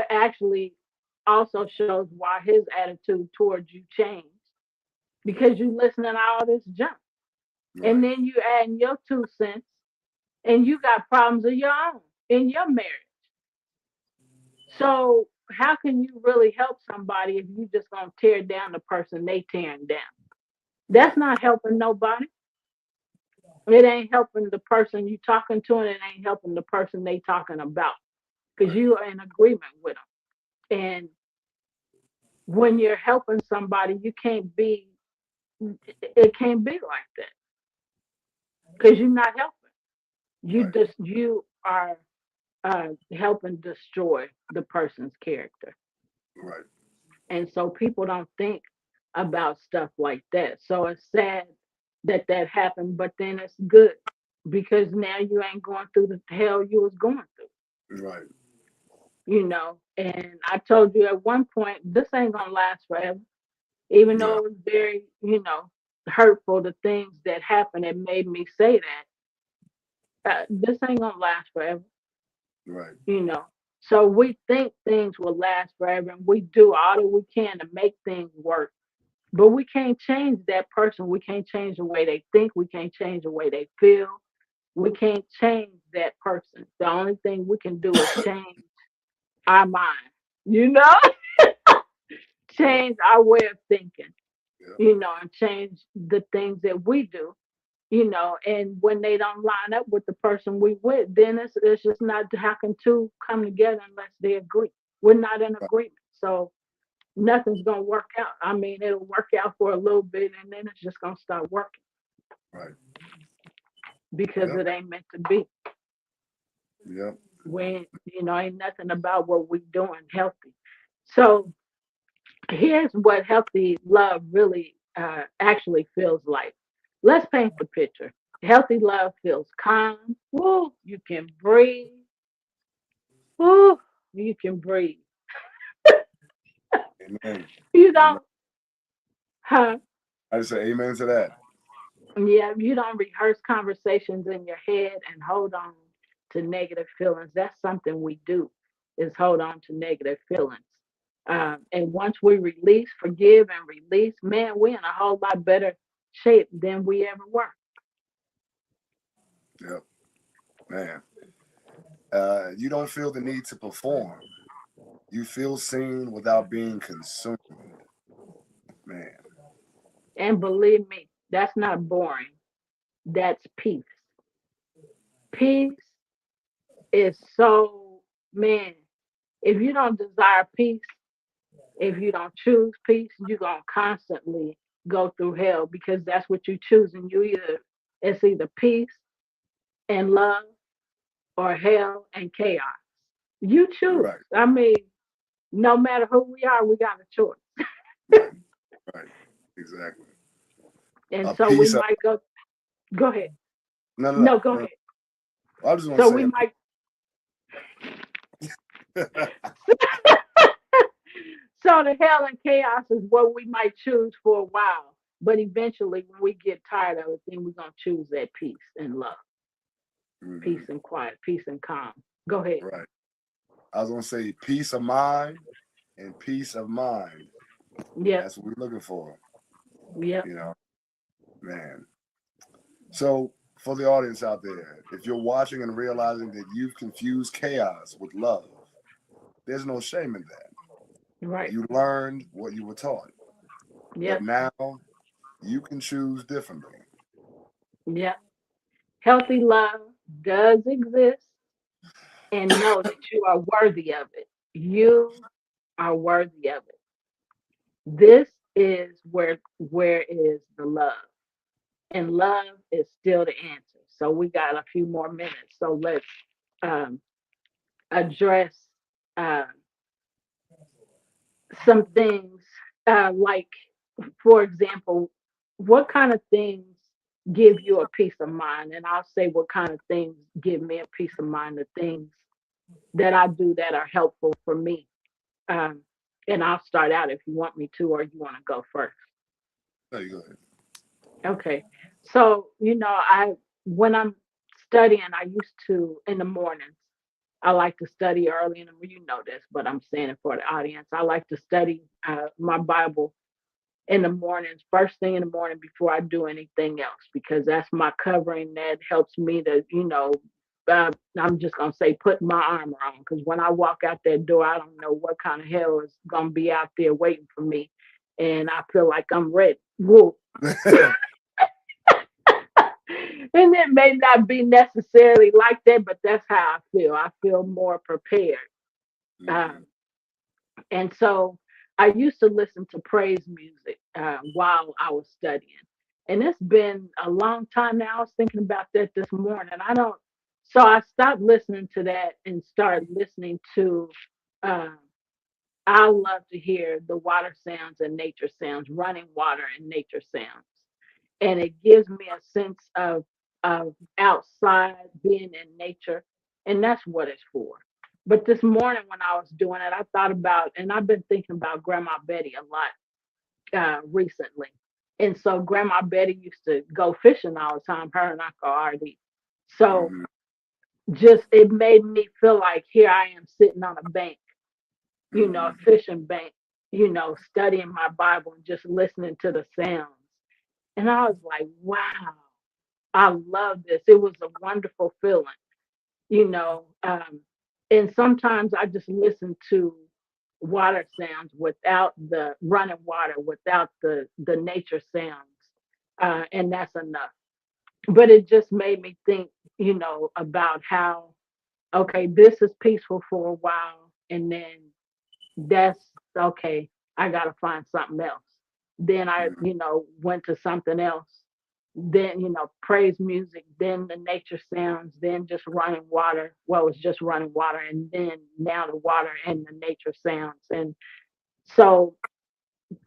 actually also shows why his attitude towards you changed because you listening to all this junk. And Right. then you add your 2 cents and you got problems of your own in your marriage. So how can you really help somebody if you just gonna tear down the person they tearing down? That's Right. not helping nobody. It ain't helping the person you talking to, and it ain't helping the person they talking about because Right. you are in agreement with them. And when you're helping somebody, you can't be. It can't be like that because you're not helping. Right. You are helping destroy the person's character. Right. And so people don't think about stuff like that. So it's sad that that happened, but then it's good because now you ain't going through the hell you was going Right. through. And I told you at one point, this ain't gonna last forever. Even though Yeah. it was very hurtful, the things that happened that made me say that, this ain't gonna last forever, Right. you know. So we think things will last forever and we do all that we can to make things work. But we can't change that person. We can't change the way they think. We can't change the way they feel. We can't change that person. The only thing we can do is change our mind, you know, Yep. change our way of thinking, Yep. and change the things that we do. And when they don't line up with the person we with, then it's just not how can two come together unless they agree. We're not in Right. agreement. So nothing's gonna work out. I mean, it'll work out for a little bit and then it's just gonna start working Right. because Yep. it ain't meant to be. Yep. When ain't nothing about what we doing healthy. So here's what healthy love really actually feels like. Let's paint the picture. Healthy love feels calm. Woo, you can breathe. Woo, you can breathe. Amen. You Amen. don't, huh? I just say amen to that. Yeah, you don't rehearse conversations in your head and hold on to negative feelings. That's something we do is hold on to negative feelings. And once we release, forgive, and release, man, we're in a whole lot better shape than we ever were. Yep. Man. You don't feel the need to perform. You feel seen without being consumed. Man. And believe me, that's not boring. That's peace. Peace is so, man, if you don't desire peace, if you don't choose peace, you're going to constantly go through hell because that's what you choose. And it's either peace and love or hell and chaos. You choose. Right. I mean, no matter who we are, we got a choice. Right. Right. Exactly. And A so we piece of might go ahead. no, no, no, No, go no. ahead. I just want to So say we a piece. might, so the hell and chaos is what we might choose for a while. But eventually, when we get tired of it, then we're going to choose that peace and love, peace Hmm. and quiet, peace and calm. Go ahead. Right. I was gonna say peace of mind and peace of mind. Yep. That's what we're looking for. Yep. You know, man. So for the audience out there, if you're watching and realizing that you've confused chaos with love, there's no shame in that. Right. You learned what you were taught, but Yep. now you can choose differently. Yep. Healthy love does exist and know that you are worthy of it. You are worthy of it. This is where is the love. And love is still the answer. So we got a few more minutes. So let's um, address uh, some things. like, for example, what kind of things give you a peace of mind? And I'll say what kind of things give me a peace of mind, the things that I do that are helpful for me. Um, and I'll start out if you want me to, or you want to go first. No, you go ahead. Okay. So, when I'm studying, I used to in the mornings. I like to study early in the you know this, but I'm saying it for the audience. I like to study my Bible in the mornings, first thing in the morning before I do anything else, because that's my covering that helps me to, I'm just gonna say put my armor on, because when I walk out that door, I don't know what kind of hell is gonna be out there waiting for me, and I feel like I'm ready. Woo. And it may not be necessarily like that, but that's how I feel. I feel more prepared. Hmm. Um, and so I used to listen to praise music while I was studying. And it's been a long time now. I was thinking about that this morning. So I stopped listening to that and started listening to, uh, I love to hear the water sounds and nature sounds, running water and nature sounds. And it gives me a sense of outside being in nature. And that's what it's for. But this morning when I was doing it, I thought about, and I've been thinking about Grandma Betty a lot recently. And so Grandma Betty used to go fishing all the time, her and Uncle Artie. So Hmm. just it made me feel like here I am sitting on a bank, a Hmm. fishing bank, studying my Bible and just listening to the sounds. And I was like, wow, I love this. It was a wonderful feeling, you know. And sometimes I just listen to water sounds without the running water, without the nature sounds, and that's enough. But it just made me think, about how okay, this is peaceful for a while, and then that's okay. I gotta find something else. Then I, Hmm. went to something else. Then, praise music, then the nature sounds, then just running water. Well, it's just running water, and then now the water and the nature sounds. And so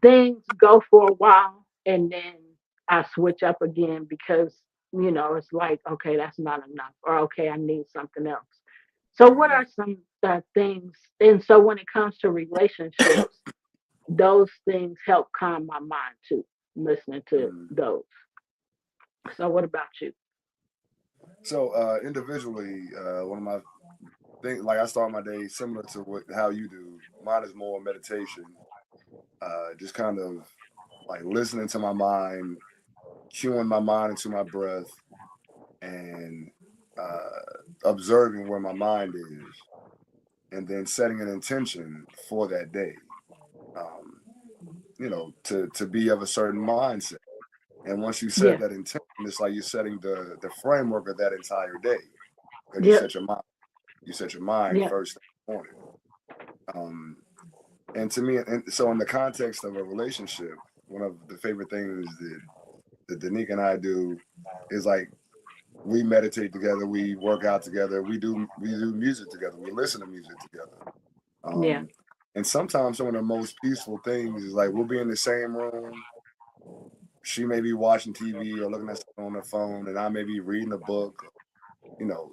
things go for a while, and then I switch up again because, it's like, okay, that's not enough, or okay, I need something else. So, what Hmm. are some things? And so, when it comes to relationships, those things help calm my mind too, listening to Hmm. those. So, what about you? So individually, one of my things, like I start my day similar to how you do. Mine is more meditation, just kind of like listening to my mind, cueing my mind into my breath, and observing where my mind is, and then setting an intention for that day. Um, to be of a certain mindset. And once you set Yeah. that intention, it's like you're setting the framework of that entire day because Yep. you set your mind Yep. first thing in the morning. Um, and to me, and so in the context of a relationship, one of the favorite things that Danique and I do is like we meditate together, we work out together, we do music together, we listen to music together. Yeah. Um, and sometimes some of the most peaceful things is like we'll be in the same room. She may be watching TV or looking at something on her phone, and I may be reading a book,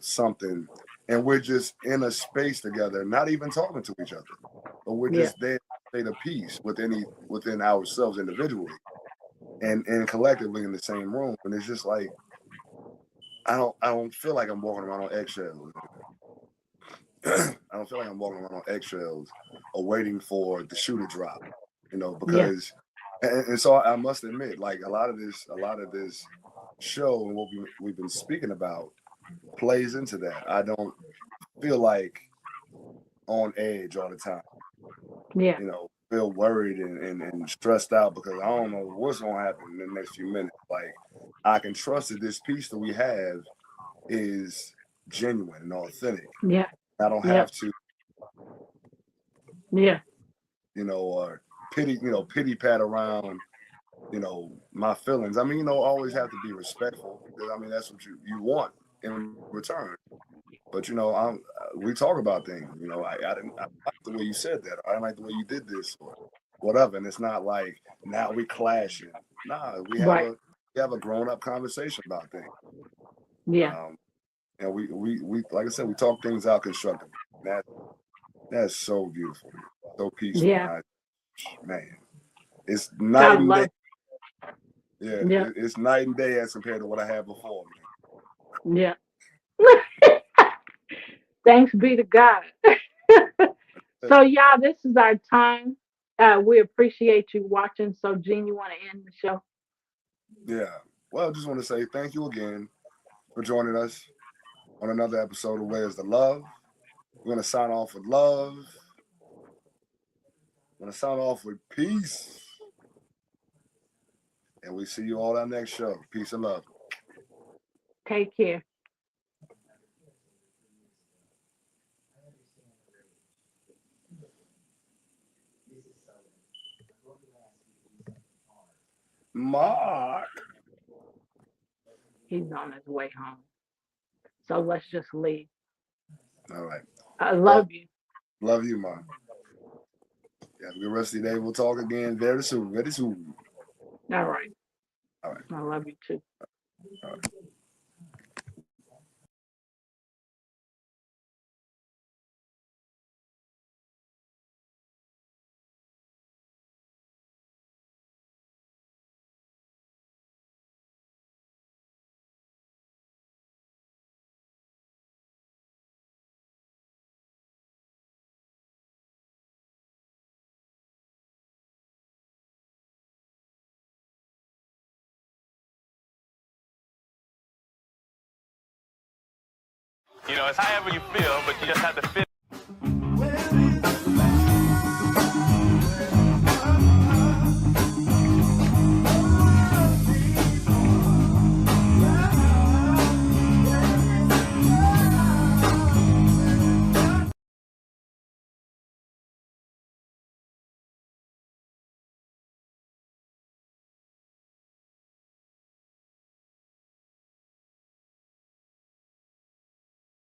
something, and we're just in a space together, not even talking to each other, but we're Yeah. just there in a state of peace within ourselves individually and collectively in the same room. And it's just like I don't feel like I'm walking around on eggshells. I don't feel like I'm walking around on eggshells or waiting for the shoe to drop, Yeah. because and so I must admit, like a lot of this show and what we've been speaking about plays into that. I don't feel like on edge all the time, Yeah. feel worried and stressed out because I don't know what's gonna happen in the next few minutes. Like I can trust that this peace that we have is genuine and authentic. Yeah. I don't Yeah. have to, Yeah. or pity pat around, my feelings. I mean, always have to be respectful because I mean that's what you want in return. But we talk about things. I didn't I like the way you said that. I didn't like the way you did this. whatever. And it's not like now we clashing. Nah, Right. we have a grown up conversation about things. Yeah. And we like I said, we talk things out constructively. That's so beautiful, so peaceful. Yeah. Man, it's I night and day. love. Yeah, Yeah. it's night and day as compared to what I had before, Yeah. Thanks be to God. man. So, y'all, this is our time. We appreciate you watching. So, Jean, you want to end the show? Yeah. Well, I just want to say thank you again for joining us on another episode of Where's the Love. We're gonna sign off with love. We're gonna sign off with peace. And we see you all on our next show. Peace and love. Take care. Mark. He's on his way home. So, let's just leave. All right. I Well, love you. love you, Mark. Have a good rest of the day. We'll talk again very soon. Very soon. All right. All right. I love you too. All right. You know, it's however you feel, but you just have to feel.